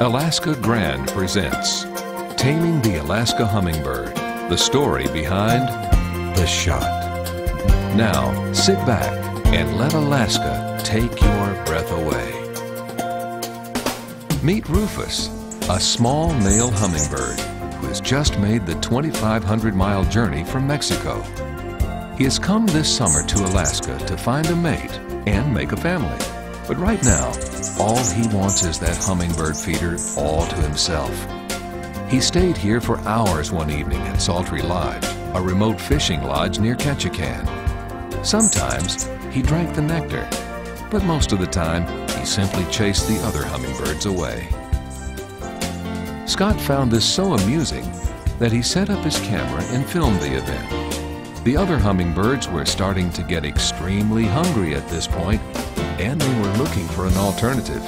Alaska Grand presents Taming the Alaska Hummingbird, the story behind the shot. Now, sit back and let Alaska take your breath away. Meet Rufus, a small male hummingbird who has just made the 2,500-mile journey from Mexico. He has come this summer to Alaska to find a mate and make a family. But right now, all he wants is that hummingbird feeder all to himself. He stayed here for hours one evening at Sultry Lodge, a remote fishing lodge near Ketchikan. Sometimes he drank the nectar, but most of the time he simply chased the other hummingbirds away. Scott found this so amusing that he set up his camera and filmed the event. The other hummingbirds were starting to get extremely hungry at this point, and they were looking for an alternative.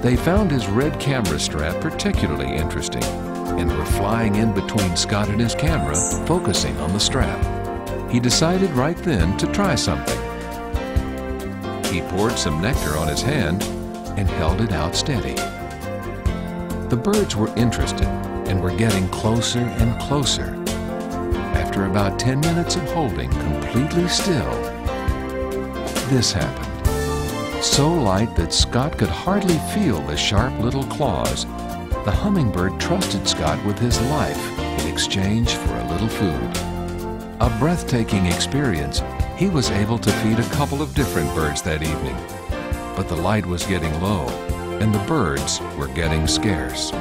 They found his red camera strap particularly interesting and were flying in between Scott and his camera, focusing on the strap. He decided right then to try something. He poured some nectar on his hand and held it out steady. The birds were interested and were getting closer and closer. After about 10 minutes of holding completely still, this happened. So light that Scott could hardly feel the sharp little claws, the hummingbird trusted Scott with his life in exchange for a little food. A breathtaking experience, he was able to feed a couple of different birds that evening. But the light was getting low, and the birds were getting scarce.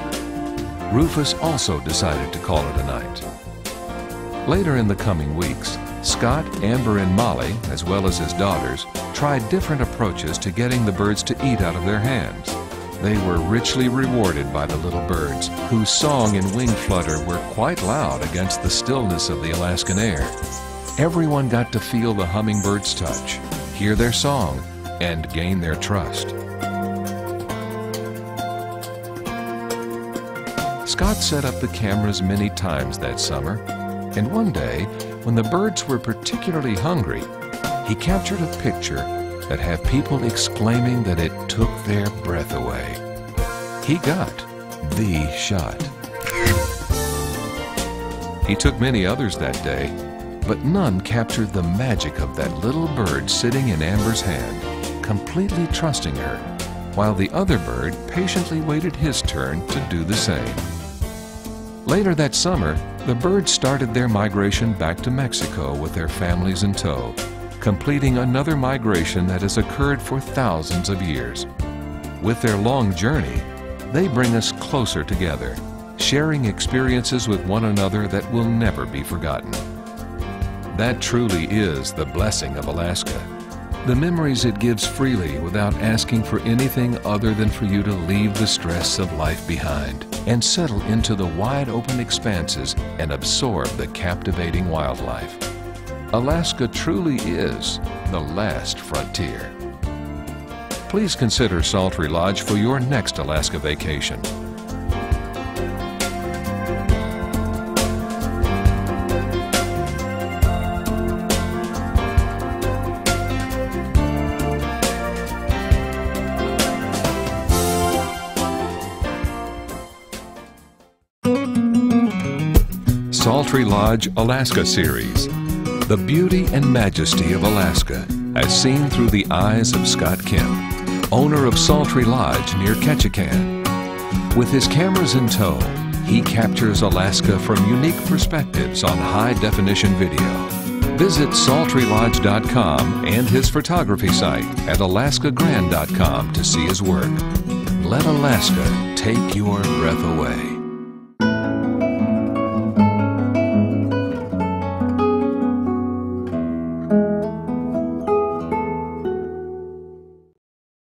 Rufus also decided to call it a night. Later in the coming weeks, Scott, Amber, and Molly, as well as his daughters, tried different approaches to getting the birds to eat out of their hands. They were richly rewarded by the little birds, whose song and wing flutter were quite loud against the stillness of the Alaskan air. Everyone got to feel the hummingbird's touch, hear their song, and gain their trust. Scott set up the cameras many times that summer, and one day, when the birds were particularly hungry, he captured a picture that had people exclaiming that it took their breath away. He got the shot. He took many others that day, but none captured the magic of that little bird sitting in Amber's hand, completely trusting her, while the other bird patiently waited his turn to do the same. Later that summer, the birds started their migration back to Mexico with their families in tow, completing another migration that has occurred for thousands of years. With their long journey, they bring us closer together, sharing experiences with one another that will never be forgotten. That truly is the blessing of Alaska. The memories it gives freely without asking for anything other than for you to leave the stress of life behind and settle into the wide open expanses and absorb the captivating wildlife. Alaska truly is the last frontier. Please consider Sultry Lodge for your next Alaska vacation. Sultry Lodge Alaska Series. The beauty and majesty of Alaska as seen through the eyes of Scott Kemp, owner of Sultry Lodge near Ketchikan. With his cameras in tow, he captures Alaska from unique perspectives on high-definition video. Visit SultryLodge.com and his photography site at AlaskaGrand.com to see his work. Let Alaska take your breath away.